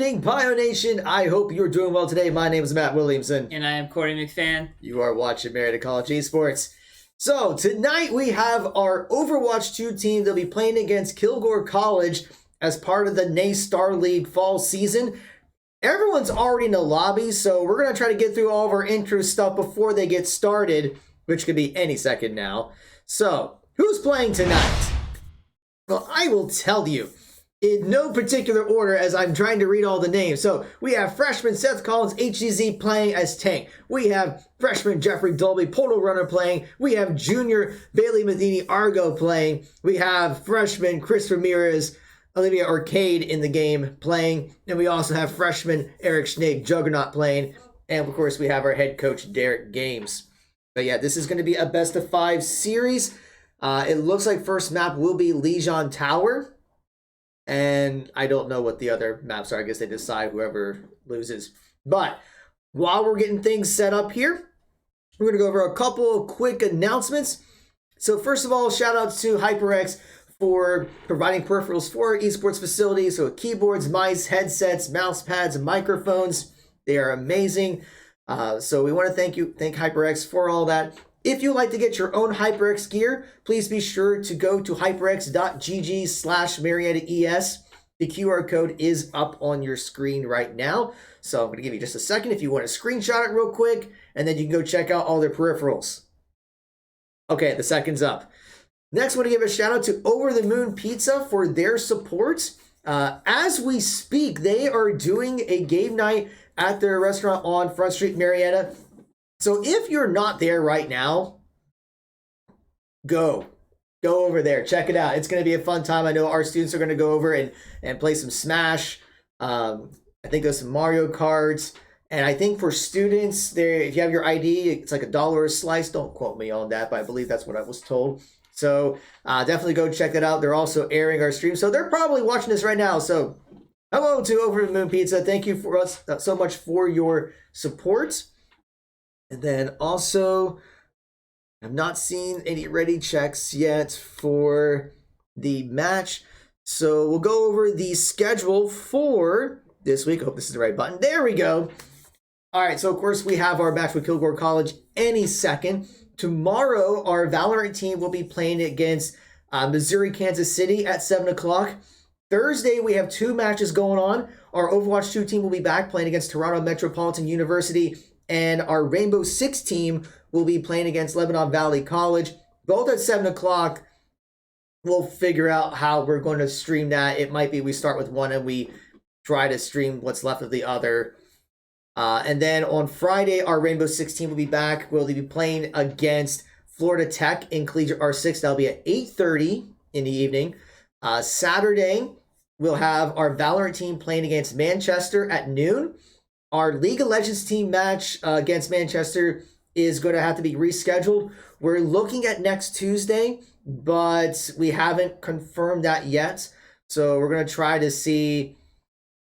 morning, Bio Nation. I hope you're doing well today. My name is Matt Williamson. And I am Corey McFan. You are watching Marietta College Esports. So tonight we have our Overwatch 2 team. They'll be playing against Kilgore College as part of the NACE Starleague Fall season. Everyone's already in the lobby, so we're going to try to get through all of our intro stuff before they get started, which could be any second now. So, who's playing tonight? Well, I will tell you. In no particular order as I'm trying to read all the names. So we have freshman Seth Collins, HGZ playing as tank. We have freshman Jeffrey Dolby, Portal Runner playing. We have junior Bailey Medini Argo playing. We have freshman Chris Ramirez, Olivia Arcade in the game playing. And we also have freshman Eric Snake Juggernaut playing. And of course we have our head coach Derek Games. But yeah, this is going to be a best of 5 series. It looks like first map will be Legion Tower. And I don't know what the other maps are. I guess they decide whoever loses. But while we're getting things set up here, we're going to go over a couple of quick announcements. So first of all, shout out to HyperX for providing peripherals for our esports facility. So keyboards, mice, headsets, mouse pads, and microphones. They are amazing. So we want to thank HyperX for all that. If you'd like to get your own HyperX gear, please be sure to go to hyperx.gg/MariettaES. The QR code is up on your screen right now. So I'm going to give you just a second if you want to screenshot it real quick, and then you can go check out all their peripherals. Okay, the second's up. Next, I want to give a shout out to Over the Moon Pizza for their support. As we speak, they are doing a game night at their restaurant on Front Street, Marietta. So if you're not there right now, go over there. Check it out. It's going to be a fun time. I know our students are going to go over and play some Smash. I think there's some Mario Karts. And I think for students, there, if you have your ID, it's like $1 a slice. Don't quote me on that, but I believe that's what I was told. So definitely go check that out. They're also airing our stream. So they're probably watching this right now. So hello to Over the Moon Pizza. Thank you for us so much for your support. And then also, I've not seen any ready checks yet for the match. So we'll go over the schedule for this week. Hope this is the right button. There we go. All right, so of course we have our match with Kilgore College any second. Tomorrow, our Valorant team will be playing against Missouri, Kansas City at 7 o'clock. Thursday, we have 2 matches going on. Our Overwatch 2 team will be back playing against Toronto Metropolitan University. And our Rainbow Six team will be playing against Lebanon Valley College. Both at 7 o'clock. We'll figure out how we're going to stream that. It might be we start with one and we try to stream what's left of the other. And then on Friday, our Rainbow Six team will be back. We'll be playing against Florida Tech in Collegiate R6. That'll be at 8:30 in the evening. Saturday, we'll have our Valorant team playing against Manchester at noon. Our League of Legends team match against Manchester is going to have to be rescheduled. We're looking at next Tuesday, but we haven't confirmed that yet. So we're going to try to see.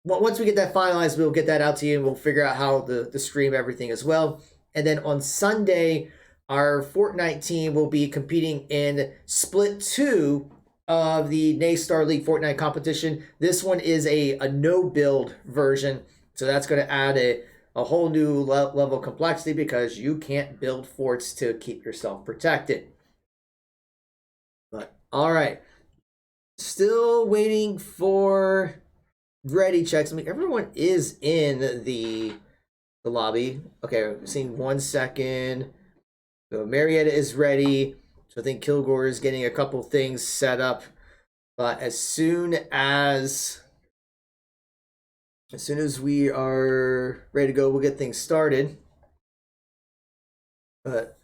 Once we get that finalized, we'll get that out to you, and we'll figure out how to stream everything as well. And then on Sunday, our Fortnite team will be competing in Split 2 of the NACE Starleague Fortnite competition. This one is a no-build version. So that's going to add a whole new level of complexity because you can't build forts to keep yourself protected. But, all right. Still waiting for ready checks. I mean, everyone is in the lobby. Okay, we're seeing 1 second. So Marietta is ready. So I think Kilgore is getting a couple things set up. But as soon as we are ready to go, we'll get things started. But,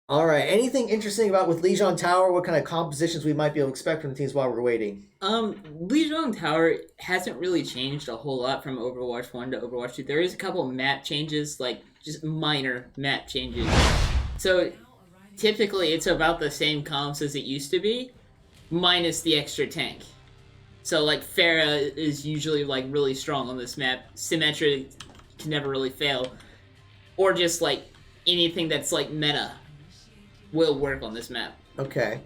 all right. Anything interesting about with Legion Tower? What kind of compositions we might be able to expect from the teams while we're waiting? Legion Tower hasn't really changed a whole lot from Overwatch 1 to Overwatch 2. There is a couple map changes, like just minor map changes. So typically it's about the same comps as it used to be, minus the extra tank. So, like, Pharah is usually, like, really strong on this map. Symmetra can never really fail. Or just, like, anything that's, like, meta will work on this map. Okay.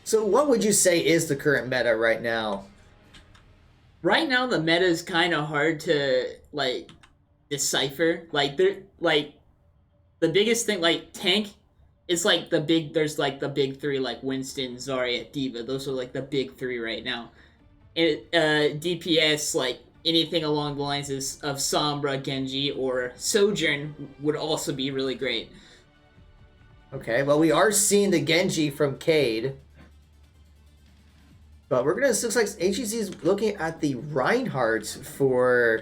So what would you say is the current meta right now? Right now, the meta is kind of hard to like decipher. Like the biggest thing, like tank, it's like the big. There's like the big three, like Winston, Zarya, Diva. Those are like the big three right now. And DPS, like anything along the lines of Sombra, Genji, or Sojourn would also be really great. Okay, well, we are seeing the Genji from Cade. But we're gonna, looks like HEC is looking at the Reinhardt for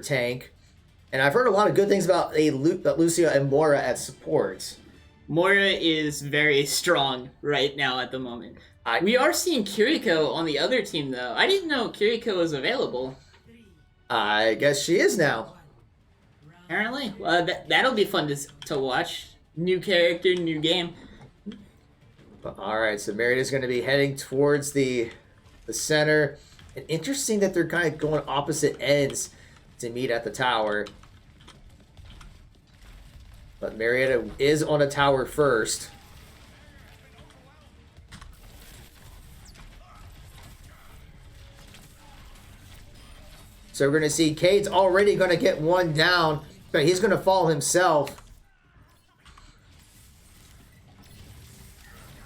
tank. And I've heard a lot of good things about Lucio and Mora at support. Mora is very strong right now at the moment. We are seeing Kiriko on the other team, though. I didn't know Kiriko was available. I guess she is now. Apparently. That'll be fun to watch. New character, new game. Alright, so Marietta's going to be heading towards the center. And interesting that they're kind of going opposite ends to meet at the tower. But Marietta is on a tower first. So we're going to see Cade's already going to get one down, but he's going to fall himself.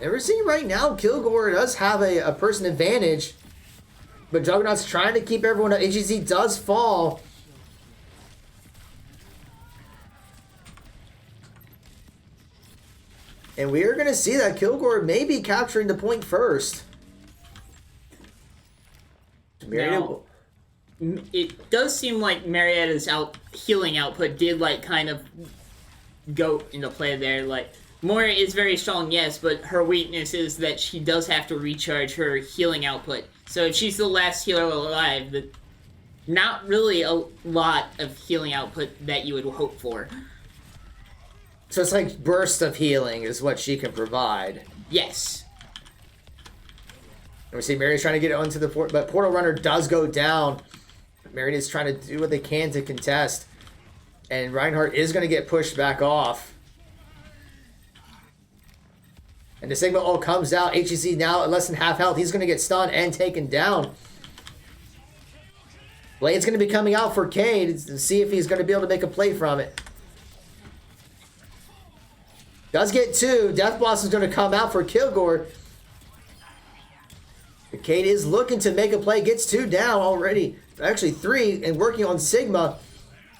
And we're seeing right now, Kilgore does have a person advantage. But Juggernaut's trying to keep everyone up. HEC does fall. And we are going to see that Kilgore may be capturing the point first. Now, it does seem like Marietta's healing output did like kind of go into play there. Like Moira is very strong, yes, but her weakness is that she does have to recharge her healing output. So if she's the last healer alive, not really a lot of healing output that you would hope for. So it's like burst of healing is what she can provide. Yes. And we see Maria's trying to get onto the port, but Portal Runner does go down. Maria's trying to do what they can to contest. And Reinhardt is going to get pushed back off. And the Sigma ult comes out. HEC now at less than half health. He's going to get stunned and taken down. Blade's going to be coming out for Cade to see if he's going to be able to make a play from it. Does get two. Death Blossom's going to come out for Kilgore. Cade is looking to make a play. Gets two down already. Actually three, and working on Sigma.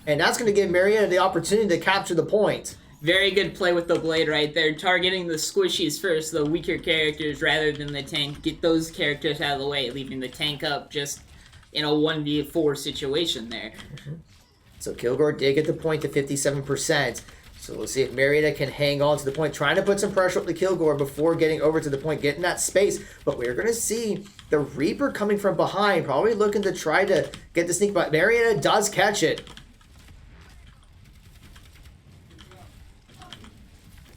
And that's going to give Marietta the opportunity to capture the point. Very good play with the Blade right there. Targeting the squishies first, the weaker characters, rather than the tank. Get those characters out of the way, leaving the tank up just in a 1v4 situation there. So Kilgore did get the point to 57%. So we'll see if Marietta can hang on to the point, trying to put some pressure up the Kilgore before getting over to the point, getting that space. But we're going to see the Reaper coming from behind, probably looking to try to get the sneak by. Marietta does catch it.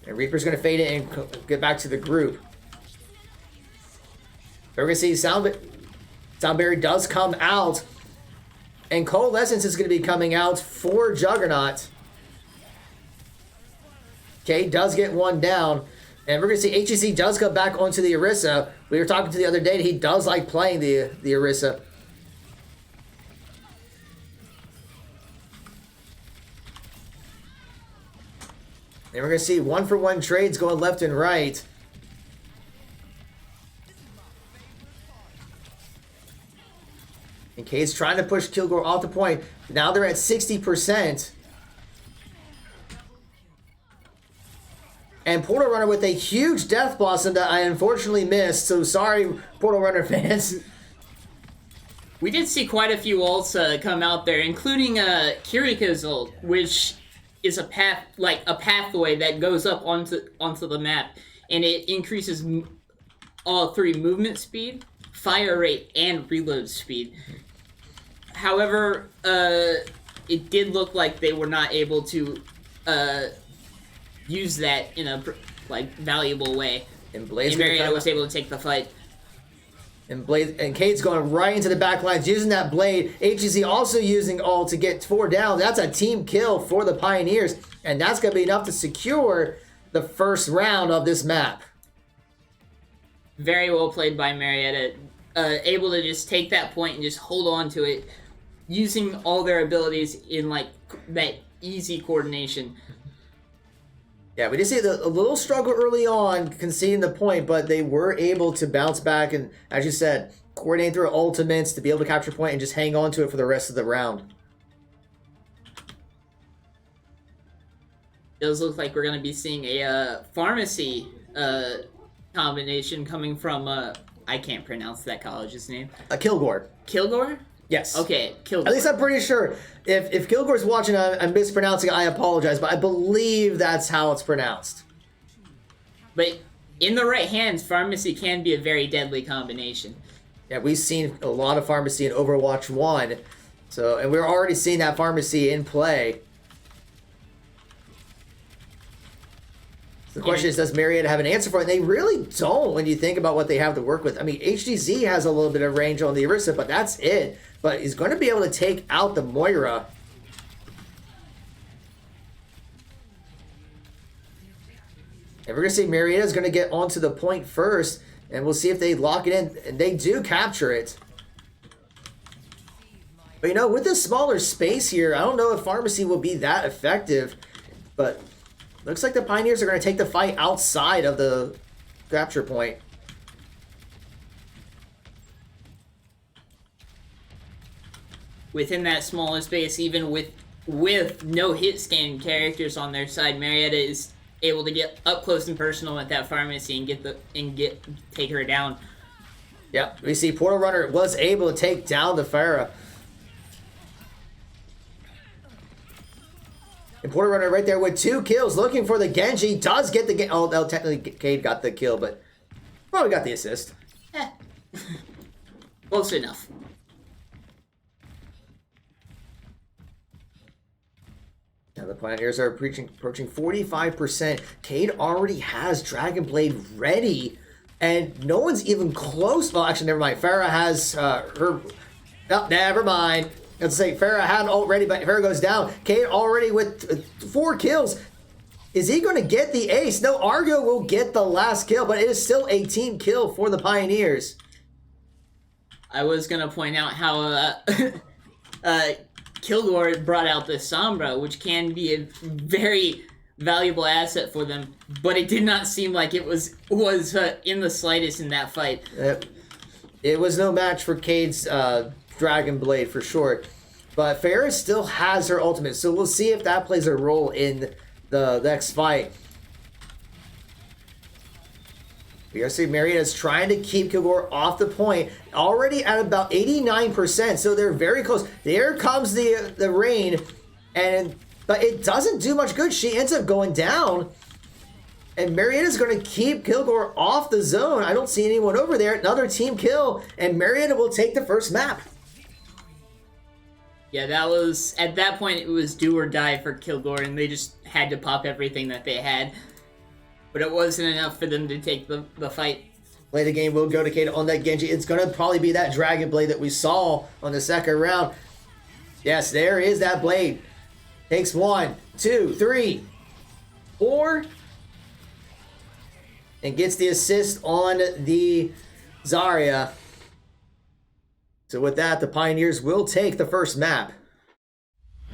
And Reaper's going to fade it and get back to the group. We're going to see Soundberry does come out. And Coalescence is going to be coming out for Juggernaut. Cade does get one down. And we're going to see HEC does come back onto the Orisa. We were talking to the other day. He does like playing the Orisa. And we're going to see one-for-one trades going left and right. And Cade's trying to push Kilgore off the point. Now they're at 60%. And Portal Runner with a huge Death Blossom that I unfortunately missed. So sorry, Portal Runner fans. We did see quite a few ults come out there, including Kiriko's ult, which is a pathway that goes up onto the map, and it increases all three: movement speed, fire rate, and reload speed. However, it did look like they were not able to use that in a valuable way. And Blaze Marietta was able to take the fight. And Cade's going right into the back lines using that blade. HEC also using ult to get 4 down. That's a team kill for the Pioneers. And that's going to be enough to secure the first round of this map. Very well played by Marietta. able to just take that point and just hold on to it, using all their abilities in like that easy coordination. Yeah, we did see a little struggle early on conceding the point, but they were able to bounce back and, as you said, coordinate their ultimates to be able to capture point and just hang on to it for the rest of the round. It does look like we're going to be seeing a pharmacy combination coming from, I can't pronounce that college's name. Kilgore. Kilgore? Yes. Okay, Kilgore. At least I'm pretty sure. If Kilgore's watching, I'm mispronouncing, I apologize, but I believe that's how it's pronounced. But in the right hands, pharmacy can be a very deadly combination. Yeah, we've seen a lot of pharmacy in Overwatch 1. So, and we're already seeing that pharmacy in play. The question is, does Marietta have an answer for it? And they really don't when you think about what they have to work with. I mean, HDZ has a little bit of range on the Orisa, but that's it. But he's going to be able to take out the Moira. And we're going to see Marietta's going to get onto the point first, and we'll see if they lock it in. And they do capture it. But, you know, with this smaller space here, I don't know if Pharmacy will be that effective. But looks like the Pioneers are going to take the fight outside of the capture point. Within that smaller space, even with no hit scan characters on their side, Marietta is able to get up close and personal with that pharmacy and take her down. Yep, we see Portal Runner was able to take down the Pharah. And Portal Runner right there with 2 kills, looking for the Genji. Does get the oh, technically Cade got the kill, but probably got the assist. Close enough. Now the Pioneers are approaching 45%. Cade already has Dragon Blade ready, and no one's even close. Well, actually, never mind. Pharah has her. Oh, never mind. Let's say Pharah had already, but Pharah goes down. Cade already with 4 kills. Is he going to get the ace? No, Argo will get the last kill, but it is still a team kill for the Pioneers. I was going to point out how Kilgore brought out the Sombra, which can be a very valuable asset for them, but it did not seem like it was in the slightest in that fight. It was no match for Cade's Dragon Blade for sure. But Pharah still has her ultimate, so we'll see if that plays a role in the next fight. We are seeing Marietta's trying to keep Kilgore off the point, already at about 89%, so they're very close. There comes the rain, but it doesn't do much good. She ends up going down, and Marietta's going to keep Kilgore off the zone. I don't see anyone over there. Another team kill, and Marietta will take the first map. Yeah, that was, at that point, it was do or die for Kilgore, and they just had to pop everything that they had. But it wasn't enough for them to take the fight. Play the game will go to Cade on that Genji. It's going to probably be that Dragon Blade that we saw on the second round. Yes, there is that blade. Takes 1, 2, 3, 4. And gets the assist on the Zarya. So with that, the Pioneers will take the first map.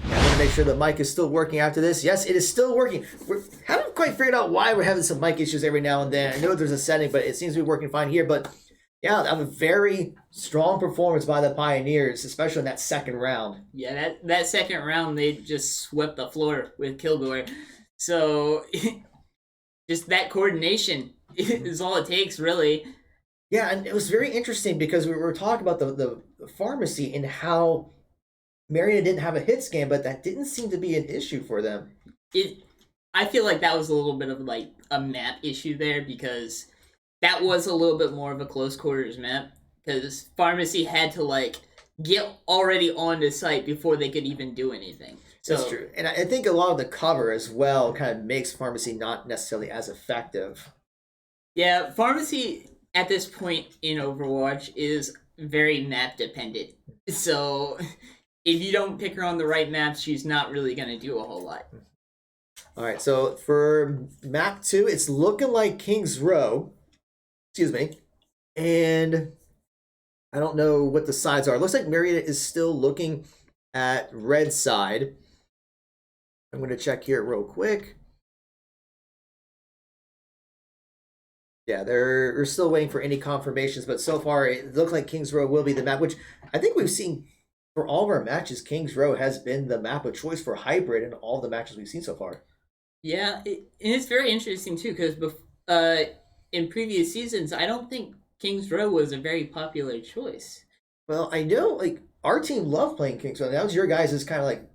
I'm going to make sure the mic is still working after this. Yes, it is still working. We haven't quite figured out why we're having some mic issues every now and then. I know there's a setting, but it seems to be working fine here. But yeah, that was a very strong performance by the Pioneers, especially in that second round. Yeah, that second round, they just swept the floor with Kilgore. So just that coordination is all it takes, really. Yeah, and it was very interesting because we were talking about the pharmacy and how Marietta didn't have a hit scan, but that didn't seem to be an issue for them. I feel like that was a little bit of like a map issue there, because that was a little bit more of a close quarters map, because pharmacy had to like get already onto site before they could even do anything. So, that's true. And I think a lot of the cover as well kind of makes pharmacy not necessarily as effective. Yeah, pharmacy at this point in Overwatch is very map dependent. So if you don't pick her on the right maps, she's not really going to do a whole lot. All right, so for map 2, it's looking like King's Row. Excuse me. And I don't know what the sides are. It looks like Marietta is still looking at red side. I'm going to check here real quick. Yeah, they're still waiting for any confirmations, but so far it looks like Kings Row will be the map, which I think we've seen for all of our matches. Kings Row has been the map of choice for hybrid in all the matches we've seen so far. Yeah, and it's very interesting too because in previous seasons, I don't think Kings Row was a very popular choice. Well, I know like our team loved playing Kings Row. That was your guys' kind of like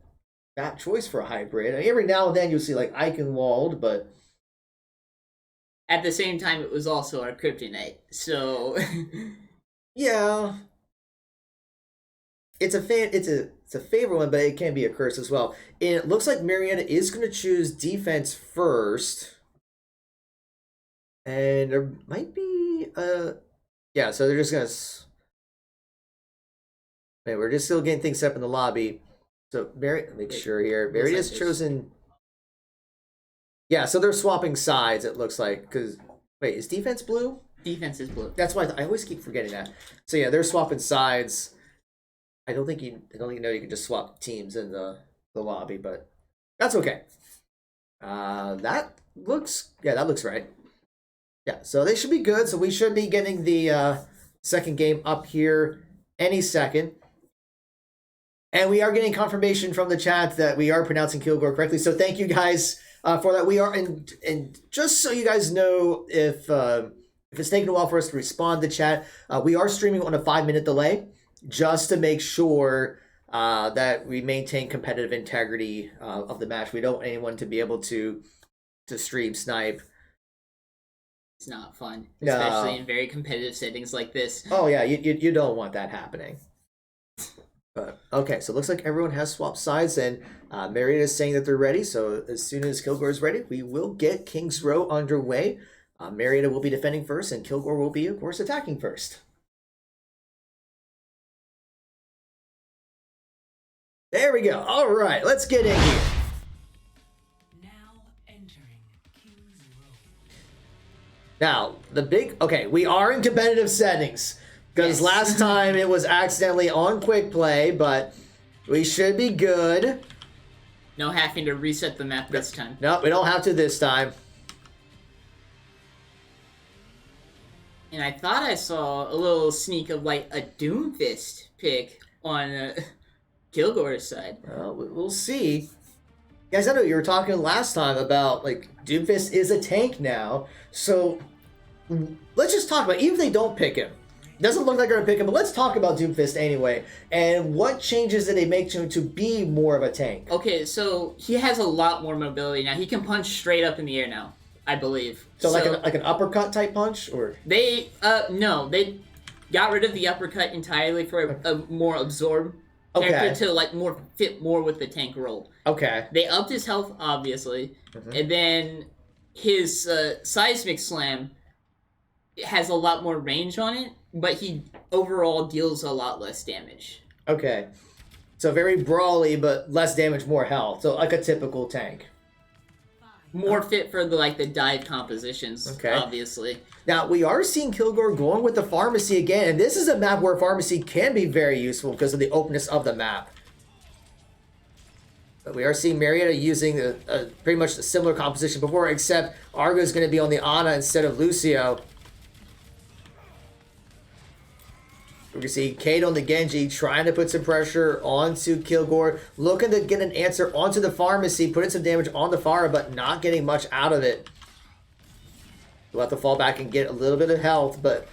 map choice for a hybrid. I mean, every now and then you'll see like Eichenwald, but at the same time, it was also our kryptonite. So yeah, it's a favorite one, but it can be a curse as well. And it looks like Marietta is going to choose defense first, and there might be yeah. So they're just gonna. Man, we're just still getting things set up in the lobby. So make sure here. Marietta's chosen. Yeah, so they're swapping sides. It looks like because wait, is defense blue? Defense is blue. That's why I always keep forgetting that. So yeah, they're swapping sides. I don't think you know you can just swap teams in the lobby, but that's okay. That looks right. Yeah, so they should be good. So we should be getting the second game up here any second. And we are getting confirmation from the chat that we are pronouncing Kilgore correctly. So thank you guys for that. We are, and just so you guys know, if it's taking a while for us to respond to chat, we are streaming on a 5-minute delay just to make sure that we maintain competitive integrity of the match. We don't want anyone to be able to stream snipe. It's not fun, especially in very competitive settings like this. Oh yeah, you don't want that happening. But okay, so it looks like everyone has swapped sides, and Marietta is saying that they're ready. So as soon as Kilgore is ready, we will get Kings Row underway. Marietta will be defending first, and Kilgore will be, of course, attacking first. There we go. All right, let's get in here. Now entering Kings Row. Now, okay, we are in competitive settings. Because last time it was accidentally on quick play, but we should be good. No having to reset the map this time. No, we don't have to this time. And I thought I saw a little sneak of like a Doomfist pick on Kilgore's side. Well, we'll see. Guys, I know you were talking last time about like Doomfist is a tank now. So let's just talk about even if they don't pick him. Doesn't look like they're going to pick him, but let's talk about Doomfist anyway. And what changes did they make to him to be more of a tank? Okay, so he has a lot more mobility now. He can punch straight up in the air now, I believe. So like an uppercut type punch, or they they got rid of the uppercut entirely for a more absorb character to like fit more with the tank role. Okay. They upped his health obviously, and then his seismic slam has a lot more range on it, but he overall deals a lot less damage. Okay. So very brawly, but less damage, more health. So like a typical tank. More fit for the dive compositions, obviously. Now, we are seeing Kilgore going with the pharmacy again, and this is a map where pharmacy can be very useful because of the openness of the map. But we are seeing Marietta using a pretty much a similar composition before, except Argo is going to be on the Ana instead of Lucio. We can see Kate on the Genji trying to put some pressure onto Kilgore, looking to get an answer onto the pharmacy, putting some damage on the Pharah, but not getting much out of it. We'll have to fall back and get a little bit of health, but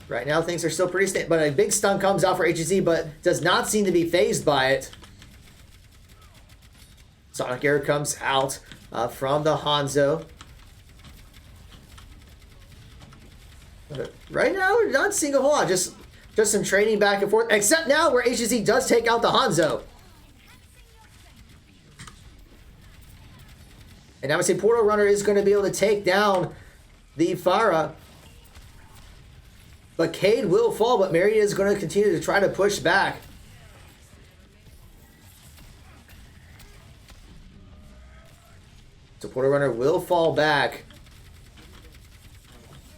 right now things are still pretty stable. But a big stun comes out for HEC, but does not seem to be phased by it. Sonic Air comes out from the Hanzo. But right now, we're not seeing a whole lot. Just some trading back and forth, except now where HGC does take out the Hanzo. And now we see Portal Runner is going to be able to take down the Pharah. But Cade will fall, but Marietta is going to continue to try to push back. So Portal Runner will fall back.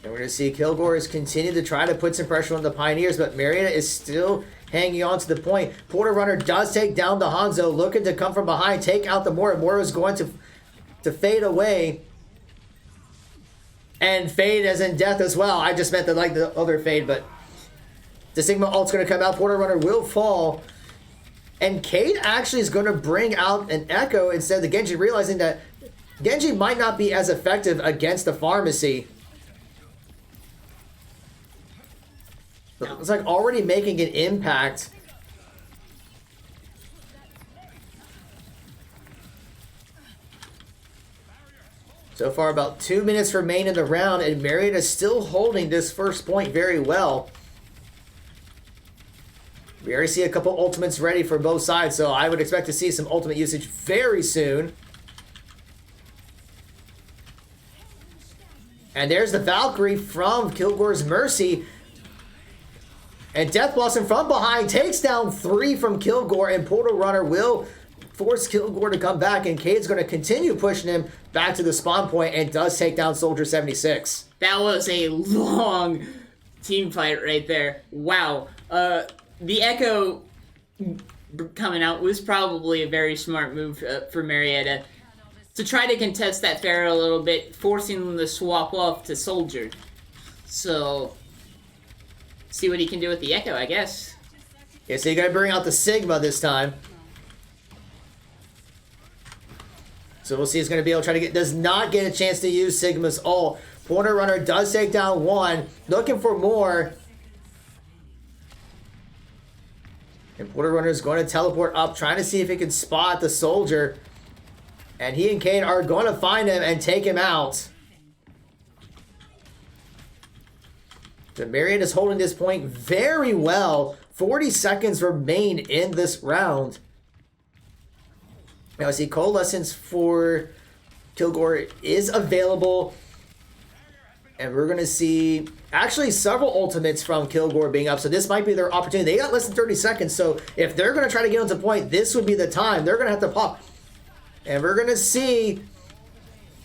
And we're going to see Kilgore is continue to try to put some pressure on the Pioneers, but Marietta is still hanging on to the point. Porter Runner does take down the Hanzo, looking to come from behind, take out the Mora. Mora is going to fade away. And fade as in death as well. I just meant the other fade, but the Sigma ult's going to come out. Porter Runner will fall. And Cade actually is going to bring out an Echo instead of the Genji, realizing that Genji might not be as effective against the Pharmacy. It's like already making an impact. So far, about 2 minutes remain in the round, and Marietta is still holding this first point very well. We already see a couple ultimates ready for both sides, so I would expect to see some ultimate usage very soon. And there's the Valkyrie from Kilgore's Mercy. And Death Blossom from behind takes down 3 from Kilgore, and Portal Runner will force Kilgore to come back, and Cade's going to continue pushing him back to the spawn point and does take down Soldier 76. That was a long team fight right there. Wow. The Echo coming out was probably a very smart move for Marietta to try to contest that Pharaoh a little bit, forcing them to swap off to Soldier. So, see what he can do with the Echo, I guess. Yeah, so you got to bring out the Sigma this time. So we'll see he's going to be able to try to get... Does not get a chance to use Sigma's ult. Porter Runner does take down 1. Looking for more. And Porter Runner is going to teleport up, trying to see if he can spot the Soldier. And he and Cade are going to find him and take him out. The Marietta is holding this point very well. 40 seconds remain in this round. Now I see Coalescence for Kilgore is available. And we're going to see actually several ultimates from Kilgore being up. So this might be their opportunity. They got less than 30 seconds. So if they're going to try to get onto point, this would be the time. They're going to have to pop. And we're going to see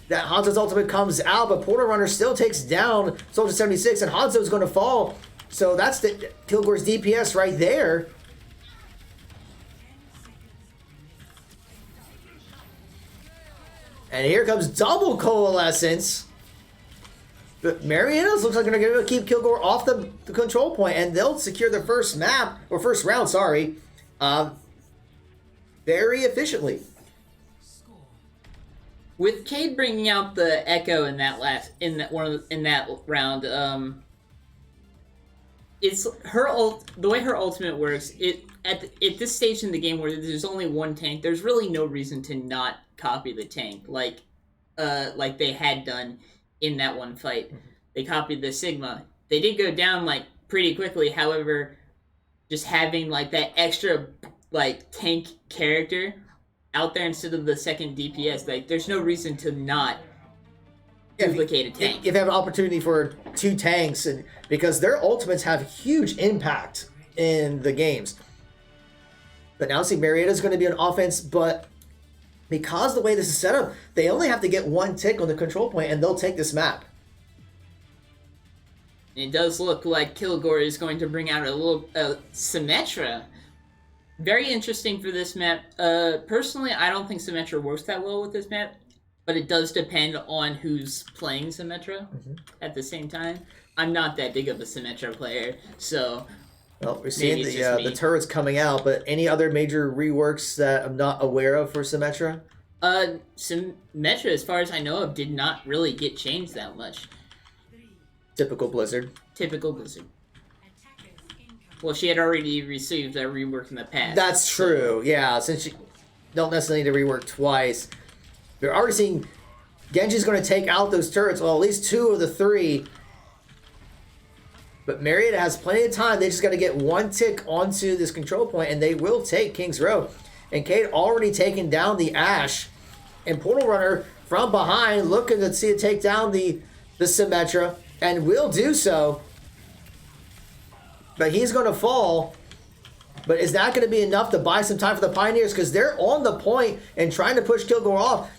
that Hanzo's ultimate comes out. But Porter Runner still takes down Soldier 76. And Hanzo's going to fall. So that's the Kilgore's DPS right there. And here comes double Coalescence. But Marietta's looks like they're going to keep Kilgore off the control point, and they'll secure the first map, or first round, sorry, very efficiently. With Cade bringing out the Echo in that round, it's the way her ultimate works. At this stage in the game where there's only one tank, there's really no reason to not copy the tank like they had done in that one fight. They copied the Sigma. They did go down pretty quickly. However, just having that extra tank character out there instead of the second DPS, there's no reason to not duplicate a tank. If you have an opportunity for 2 tanks, and because their ultimates have huge impact in the games. But now see Marietta's going to be on offense, but because the way this is set up, they only have to get 1 tick on the control point, and they'll take this map. It does look like Kilgore is going to bring out a little Symmetra. Very interesting for this map. Personally, I don't think Symmetra works that well with this map, but it does depend on who's playing Symmetra at the same time. I'm not that big of a Symmetra player, so... Well, we're seeing the turrets coming out, but any other major reworks that I'm not aware of for Symmetra? Symmetra, as far as I know of, did not really get changed that much. Typical Blizzard. Typical Blizzard. Well, she had already received a rework in the past. That's true, yeah, since you don't necessarily need to rework twice. We're already seeing Genji's going to take out those turrets, well, at least 2 of the 3. But Marietta has plenty of time. They just got to get 1 tick onto this control point, and they will take King's Row. And Cade already taken down the Ashe. And Portal Runner from behind looking to see it take down the Symmetra, and will do so. But he's going to fall. But is that going to be enough to buy some time for the Pioneers? Because they're on the point and trying to push Kilgore off.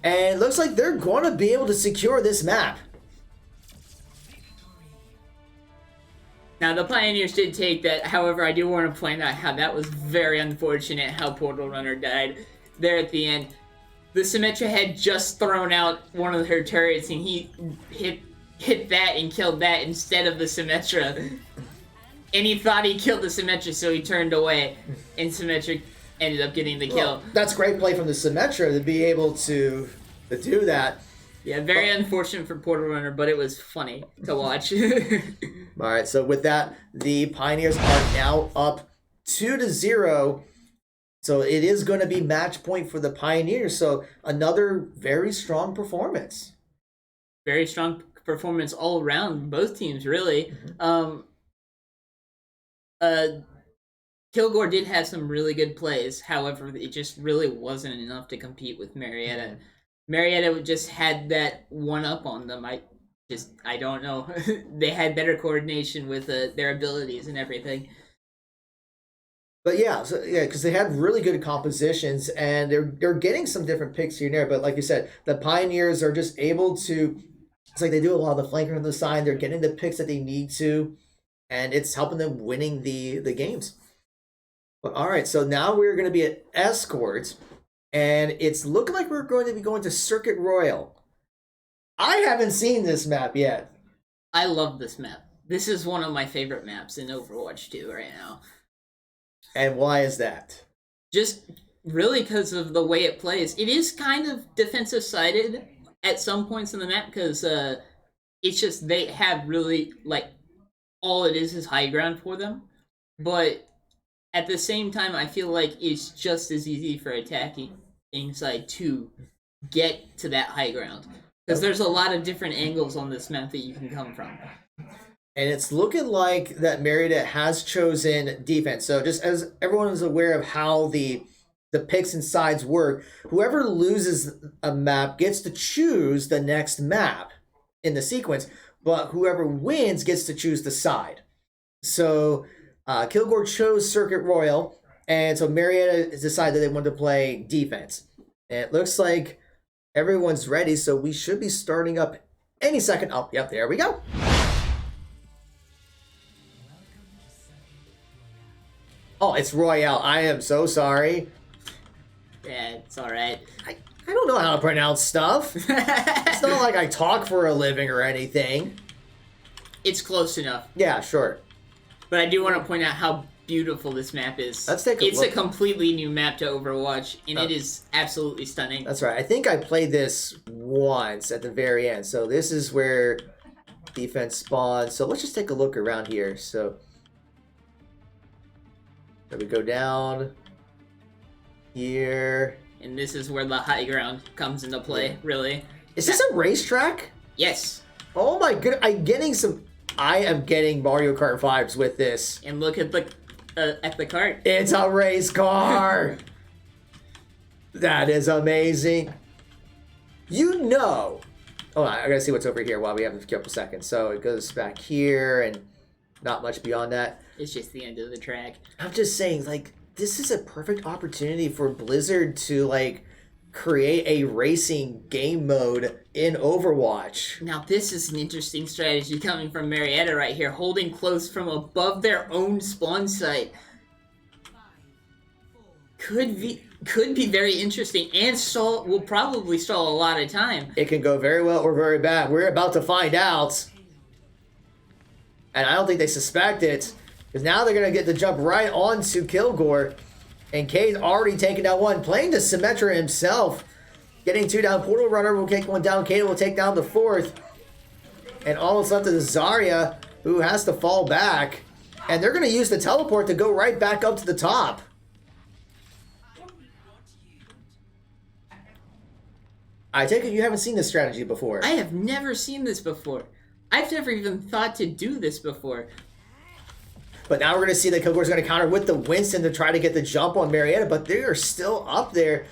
And it looks like they're going to be able to secure this map. Now, the Pioneers did take that. However, I do want to point out how that was very unfortunate how Portal Runner died there at the end. The Symmetra had just thrown out one of her turrets, and he hit that and killed that instead of the Symmetra. And he thought he killed the Symmetra, so he turned away, and Symmetra ended up getting the kill. Well, that's great play from the Symmetra to be able to do that. Yeah, very unfortunate for Portal Runner, but it was funny to watch. All right, so with that, the Pioneers are now up 2-0. So it is going to be match point for the Pioneers. So another very strong performance. Very strong performance all around, both teams, really. Kilgore did have some really good plays. However, it just really wasn't enough to compete with Marietta. Marietta just had that one up on them. I don't know. They had better coordination with their abilities and everything. But yeah, because they had really good compositions, and they're getting some different picks here and there. But like you said, the Pioneers are just able to. It's like they do a lot of the flanking on the side. They're getting the picks that they need to, and it's helping them winning the games. But all right, so now we're going to be at Escorts, and it's looking like we're going to be going to Circuit Royale. I haven't seen this map yet. I love this map. This is one of my favorite maps in Overwatch 2 right now. And why is that? Just really because of the way it plays. It is kind of defensive sided at some points in the map because it's just they have really, like, all it is high ground for them. But at the same time, I feel like it's just as easy for attacking inside to get to that high ground. Because there's a lot of different angles on this map that you can come from. And it's looking like that Marietta has chosen defense. So just as everyone is aware of how the picks and sides work, whoever loses a map gets to choose the next map in the sequence, but whoever wins gets to choose the side. So Kilgore chose Circuit Royale, and so Marietta decided that they wanted to play defense. And it looks like everyone's ready, so we should be starting up any second. Oh, yep, there we go. Oh, it's Royale. I am so sorry. Yeah, it's alright. I don't know how to pronounce stuff. It's not like I talk for a living or anything. It's close enough. Yeah, sure. But I do want to point out how beautiful this map is. Let's take a It's look. a completely new map to Overwatch, and it is absolutely stunning. That's right. I think I played this once at the very end. So this is where defense spawns. So let's just take a look around here. So there we go down here. And this is where the high ground comes into play, really. Is this a racetrack? Yes. Oh my goodness. I am getting Mario Kart vibes with this. And look at the cart. It's a race car. That is amazing. You know. Hold on, I gotta see what's over here while we have a couple seconds. So it goes back here and not much beyond that. It's just the end of the track. I'm just saying, like, this is a perfect opportunity for Blizzard to, like, create a racing game mode in Overwatch. Now this is an interesting strategy coming from Marietta right here, holding close from above their own spawn site. Could be very interesting, and will probably stall a lot of time. It can go very well or very bad. We're about to find out. And I don't think they suspect it, because now they're going to get the jump right onto Kilgore. And Cade's already taken down one, playing the Symmetra himself. Getting two down. Portal Runner will take one down. Cade will take down the fourth. And all that's left is Zarya, who has to fall back. And they're going to use the teleport to go right back up to the top. I take it you haven't seen this strategy before. I have never seen this before. I've never even thought to do this before. But now we're going to see that Kilgore's going to counter with the Winston to try to get the jump on Marietta, but they are still up there.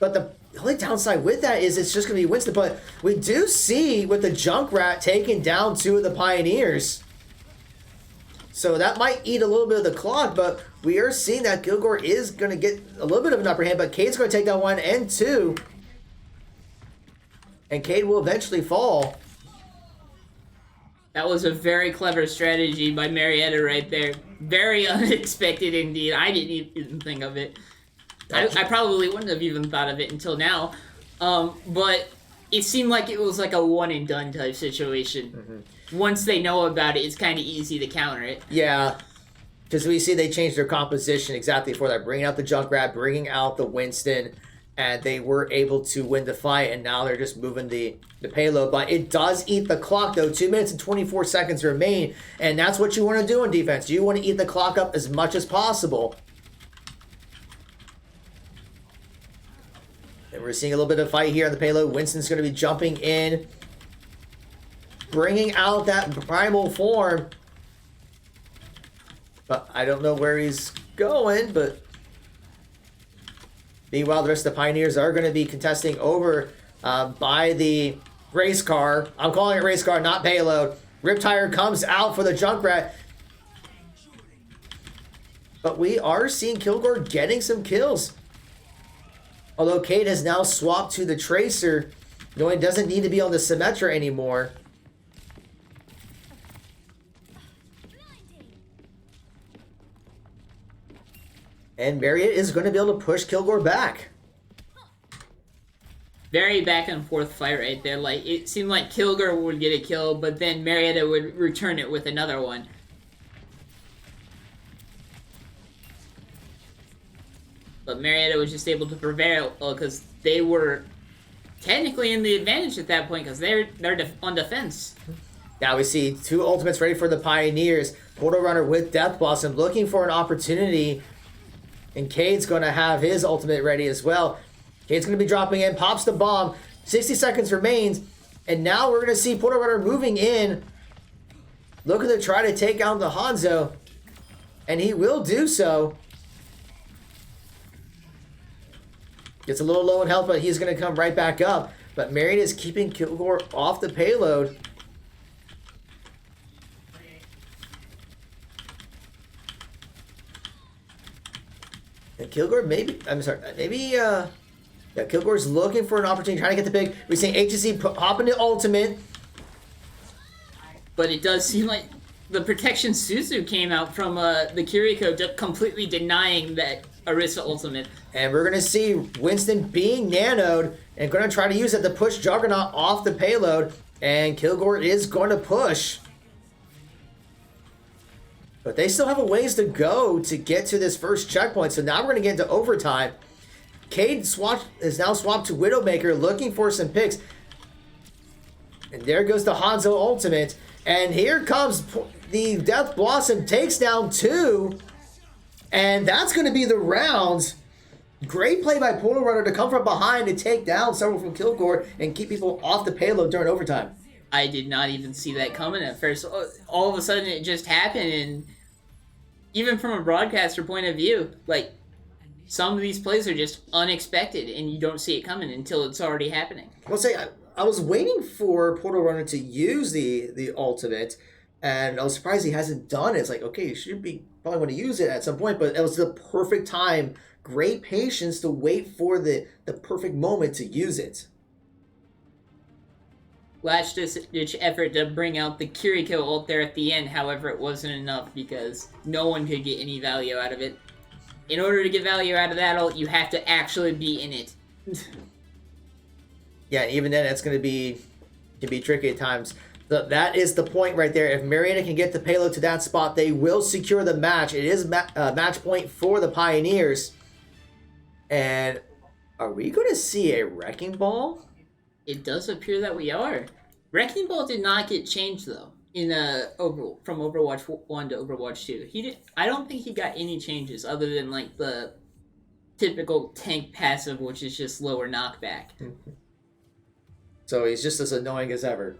But the only downside with that is it's just going to be Winston. But we do see with the Junkrat taking down two of the Pioneers. So that might eat a little bit of the clock, but we are seeing that Kilgore is going to get a little bit of an upper hand, but Cade's going to take down one and two. and Cade will eventually fall. That was a very clever strategy by Marietta right there. Very unexpected indeed. I didn't even think of it. I probably wouldn't have even thought of it until now. But it seemed like it was like a one and done type situation. Mm-hmm. Once they know about it, it's kind of easy to counter it. Yeah, because we see they changed their composition exactly for that, bringing out the Junkrat, bringing out the Winston, and they were able to win the fight, and now they're just moving the payload. But it does eat the clock, though. 2 minutes and 24 seconds remain, and that's what you want to do in defense. You want to eat the clock up as much as possible. And we're seeing a little bit of fight here on the payload. Winston's going to be jumping in, bringing out that primal form. But I don't know where he's going, but meanwhile, the rest of the Pioneers are going to be contesting over by the race car. I'm calling it race car, not payload. Riptire comes out for the Junkrat. But we are seeing Kilgore getting some kills. Although Cade has now swapped to the Tracer, knowing doesn't need to be on the Symmetra anymore. And Marietta is going to be able to push Kilgore back. Very back and forth fight right there. Like, it seemed like Kilgore would get a kill, but then Marietta would return it with another one. But Marietta was just able to prevail because they were technically in the advantage at that point because they're on defense. Now we see two ultimates ready for the Pioneers. Portal Runner with Death Blossom looking for an opportunity. And Cade's going to have his ultimate ready as well. Cade's going to be dropping in, pops the bomb. 60 seconds remains. And now we're going to see Portal Runner moving in. Looking to try to take out the Hanzo. And he will do so. Gets a little low in health, but he's going to come right back up. But Marietta is keeping Kilgore off the payload. And Kilgore yeah, Kilgore's looking for an opportunity, trying to get the pick. We're seeing HSC hop into ultimate. But it does seem like the protection Suzu came out from the Kiriko completely denying that Orisa ultimate. And we're going to see Winston being nanoed and going to try to use it to push Juggernaut off the payload. And Kilgore is going to push. But they still have a ways to go to get to this first checkpoint. So now we're going to get into overtime. Cade is now swapped to Widowmaker, looking for some picks. And there goes the Hanzo ultimate. And here comes the Death Blossom, takes down 2. And that's going to be the round. Great play by Portal Runner to come from behind to take down several from Kilgore and keep people off the payload during overtime. I did not even see that coming at first. All of a sudden, it just happened, and even from a broadcaster point of view, like, some of these plays are just unexpected, and you don't see it coming until it's already happening. I'll say, I was waiting for Portal Runner to use the ultimate, and I was surprised he hasn't done it. It's like, okay, you should be probably want to use it at some point, but it was the perfect time. Great patience to wait for the perfect moment to use it. Last-ditch effort to bring out the Kiriko ult there at the end. However, it wasn't enough because no one could get any value out of it. In order to get value out of that ult, you have to actually be in it. Yeah, even then, it's going to be tricky at times. That is the point right there. If Marietta can get the payload to that spot, they will secure the match. It is match point for the Pioneers. And are we going to see a Wrecking Ball? It does appear that we are. Wrecking Ball did not get changed though in from Overwatch 1 to Overwatch 2. I don't think he got any changes other than like the typical tank passive, which is just lower knockback. So he's just as annoying as ever.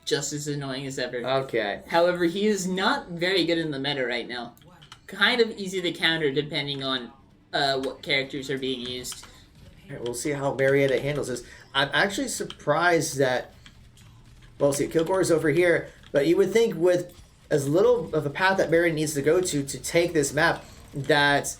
Just as annoying as ever. Okay. However, he is not very good in the meta right now. Kind of easy to counter depending on what characters are being used. All right, we'll see how Marietta handles this. I'm actually surprised that, well, see, Kilgore is over here, but you would think with as little of a path that Marietta needs to go to take this map, that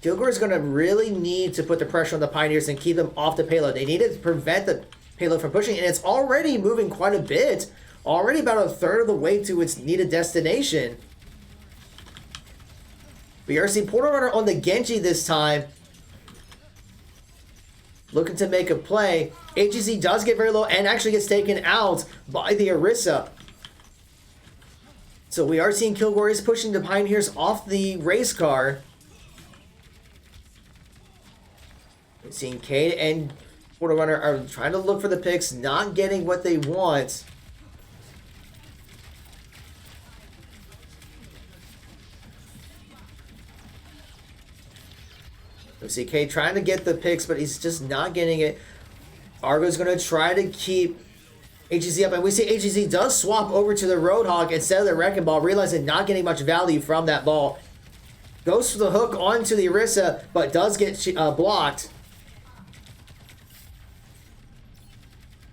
Kilgore is going to really need to put the pressure on the Pioneers and keep them off the payload. They need to prevent the payload from pushing, and it's already moving quite a bit. Already about a third of the way to its needed destination. We are seeing Portal Runner on the Genji this time. Looking to make a play. HGZ does get very low and actually gets taken out by the Orisa. So we are seeing Kilgore is pushing the Pioneers off the race car. We're seeing Cade and Portal Runner are trying to look for the picks, not getting what they want. We see Cade trying to get the picks, but he's just not getting it. Argo's going to try to keep HGZ up, and we see HGZ does swap over to the Roadhog instead of the Wrecking Ball, realizing not getting much value from that ball. Goes for the hook onto the Orisa, but does get blocked.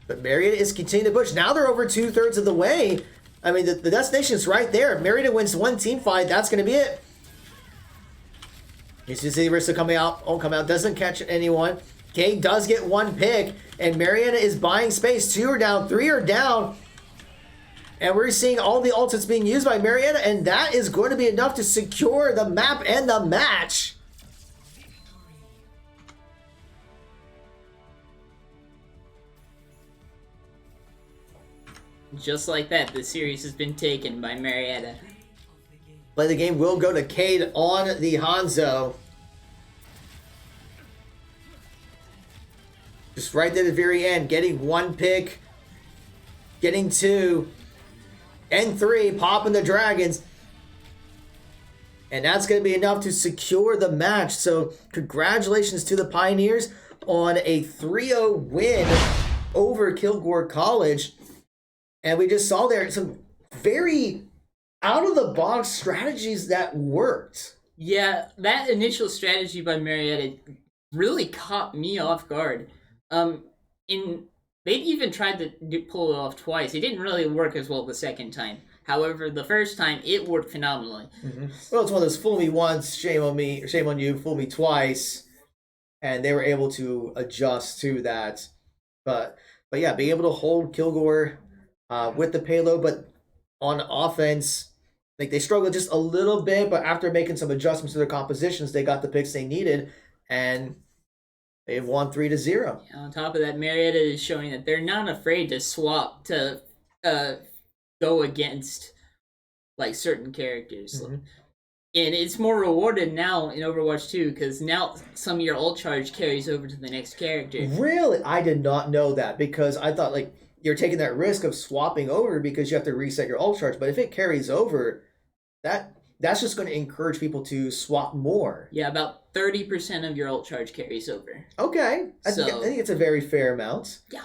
But Marietta is continuing to push. Now they're over 2/3 of the way. I mean, the destination's right there. If Marietta wins one team fight, that's going to be it. You see the Orisa coming out. Oh, come out. Doesn't catch anyone. Cade does get one pick, and Marietta is buying space. 2 are down, 3 are down. And we're seeing all the ultimates being used by Marietta, and that is going to be enough to secure the map and the match. Just like that, the series has been taken by Marietta. Play the game will go to Cade on the Hanzo. Just right there at the very end, getting one pick, getting 2, and 3, popping the Dragons. And that's going to be enough to secure the match. So congratulations to the Pioneers on a 3-0 win over Kilgore College. And we just saw there some very out-of-the-box strategies that worked. Yeah, that initial strategy by Marietta really caught me off guard. They even tried to pull it off twice. It didn't really work as well the second time. However, the first time, it worked phenomenally. Mm-hmm. Well, it's one of those fool me once, shame on me, or shame on you, fool me twice. And they were able to adjust to that. But yeah, being able to hold Kilgore with the payload, but on offense, like they struggled just a little bit, but after making some adjustments to their compositions, they got the picks they needed, and they've won 3-0. Yeah, on top of that, Marietta is showing that they're not afraid to swap to go against like certain characters. Mm-hmm. And it's more rewarded now in Overwatch 2 because now some of your ult charge carries over to the next character. Really? I did not know that, because I thought like you're taking that risk of swapping over because you have to reset your ult charge. But if it carries over, that's just going to encourage people to swap more. Yeah, about 30% of your ult charge carries over. Okay. I think it's a very fair amount. Yeah.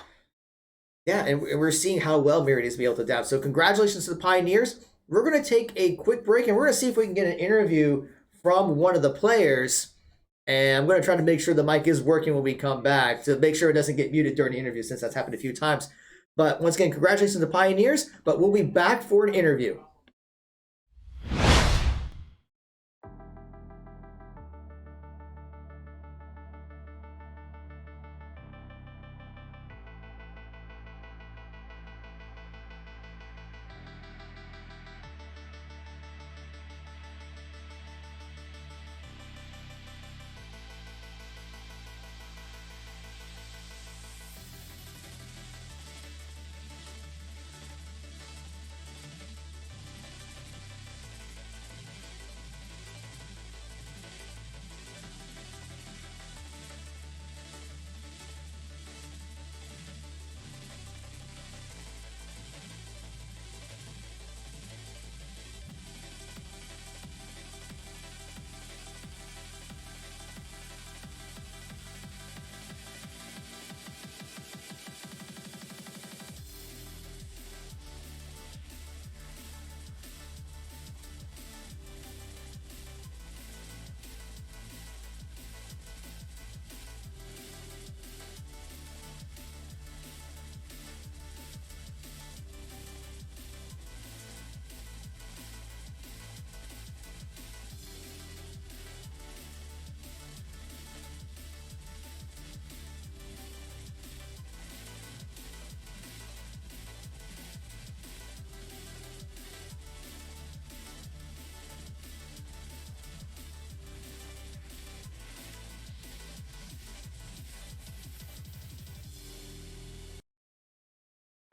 Yeah, and we're seeing how well Marietta is able to adapt. So congratulations to the Pioneers. We're going to take a quick break, and we're going to see if we can get an interview from one of the players. And I'm going to try to make sure the mic is working when we come back to make sure it doesn't get muted during the interview, since that's happened a few times. But once again, congratulations to the Pioneers, but we'll be back for an interview.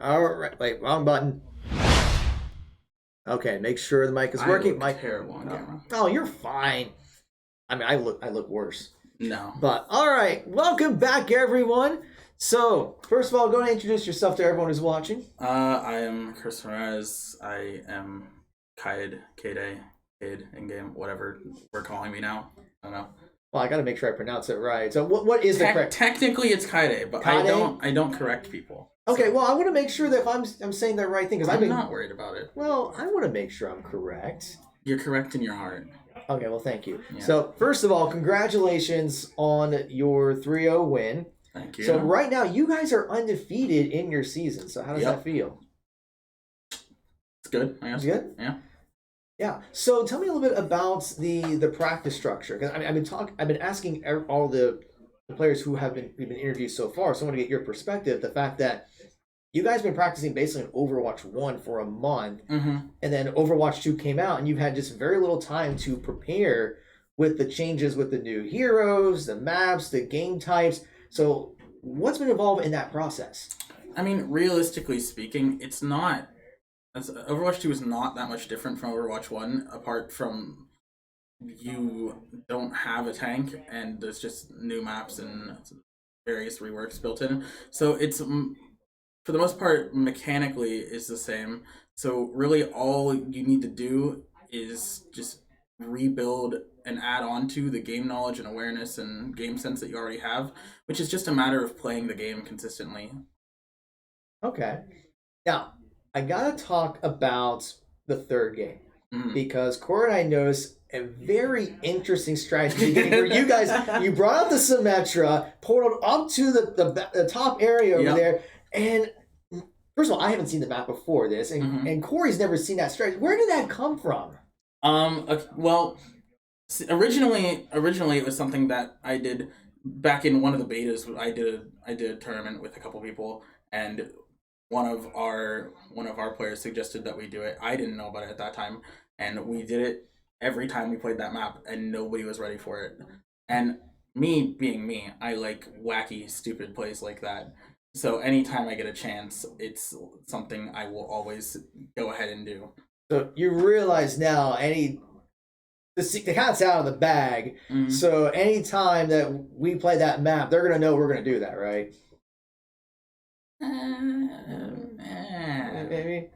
All right, wait, wrong button. Okay, make sure the mic is working. I look terrible on camera. Oh, you're fine. I mean, I look worse. No. But all right, welcome back, everyone. So, first of all, go ahead and introduce yourself to everyone who's watching. I am Chris Ramirez. I am Kid in game, whatever we're calling me now. I don't know. Well, I got to make sure I pronounce it right. So, what is the correct? Technically, it's Kide, but Kide? I don't correct people. Okay, well, I want to make sure that if I'm saying the right thing, because I'm not worried about it. Well, I want to make sure I'm correct. You're correct in your heart. Okay, well, thank you. Yeah. So, first of all, congratulations on your 3-0 win. Thank you. So, right now, you guys are undefeated in your season. So, how does that feel? It's good, I guess. It's good? Yeah. Yeah. So, tell me a little bit about the practice structure. Because I've been asking all the players who've been interviewed so far. So, I want to get your perspective. The fact that you guys have been practicing basically on Overwatch 1 for a month, and then Overwatch 2 came out, and you've had just very little time to prepare with the changes with the new heroes, the maps, the game types. So what's been involved in that process? I mean, realistically speaking, it's not... Overwatch 2 is not that much different from Overwatch 1, apart from you don't have a tank, and there's just new maps and various reworks built in. So it's... for the most part, mechanically is the same. So really all you need to do is just rebuild and add on to the game knowledge and awareness and game sense that you already have, which is just a matter of playing the game consistently. Okay. Now, I gotta talk about the third game, because Corey and I noticed a very interesting strategy where you guys, you brought out the Symmetra, portaled up to the top area over there, and first of all, I haven't seen the map before this, and Corey's never seen that strategy. Where did that come from? Well, originally it was something that I did back in one of the betas. I did a tournament with a couple people, and one of our players suggested that we do it. I didn't know about it at that time, and we did it every time we played that map, and nobody was ready for it. And me being me, I like wacky, stupid plays like that. So anytime I get a chance, it's something I will always go ahead and do. So you realize now the cat's out of the bag. So anytime that we play that map, they're gonna know we're gonna do that, right? Maybe. I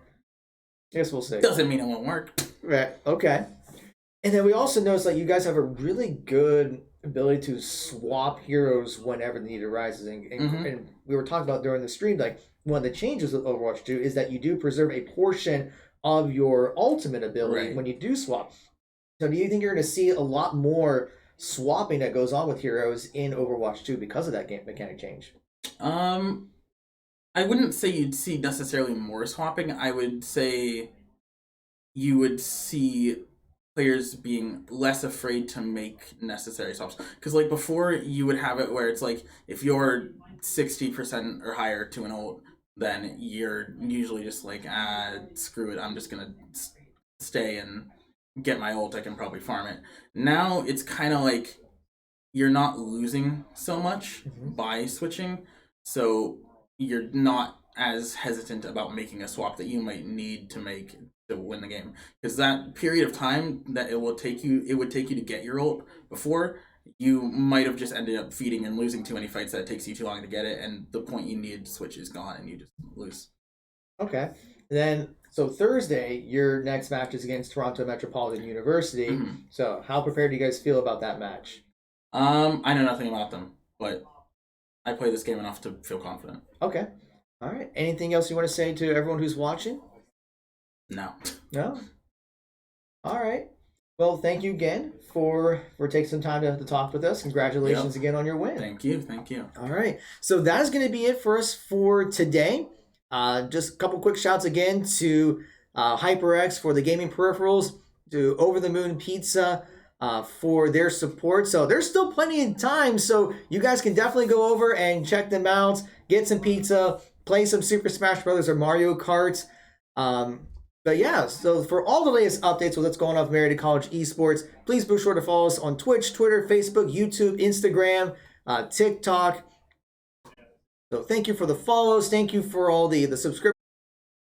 guess we'll see. Doesn't mean it won't work. Right. Okay. And then we also noticed that you guys have a really good ability to swap heroes whenever the need arises. And we were talking about during the stream, like one of the changes with Overwatch 2 is that you do preserve a portion of your ultimate ability when you do swap. So do you think you're going to see a lot more swapping that goes on with heroes in Overwatch 2 because of that game mechanic change? I wouldn't say you'd see necessarily more swapping. I would say you would see players being less afraid to make necessary swaps. Because like before, you would have it where it's like, if you're 60% or higher to an ult, then you're usually just like, screw it, I'm just gonna stay and get my ult, I can probably farm it. Now it's kind of like you're not losing so much by switching, so you're not as hesitant about making a swap that you might need to make to win the game. Because that period of time that it would take you to get your ult before, you might have just ended up feeding and losing too many fights that it takes you too long to get it, and the point you needed to switch is gone and you just lose. Okay. Then, so Thursday, your next match is against Toronto Metropolitan University. So how prepared do you guys feel about that match? I know nothing about them, but I play this game enough to feel confident. Okay. All right. Anything else you want to say to everyone who's watching? No. No? All right. Well, thank you again for taking some time to talk with us. Congratulations again on your win. Thank you. All right. So that is going to be it for us for today. Just a couple quick shouts again to HyperX for the gaming peripherals, to Over the Moon Pizza for their support. So there's still plenty of time, so you guys can definitely go over and check them out, get some pizza, play some Super Smash Brothers or Mario Kart. But yeah, so for all the latest updates with what's going on with Marietta College Esports, please be sure to follow us on Twitch, Twitter, Facebook, YouTube, Instagram, TikTok. So thank you for the follows. Thank you for all the subscriptions.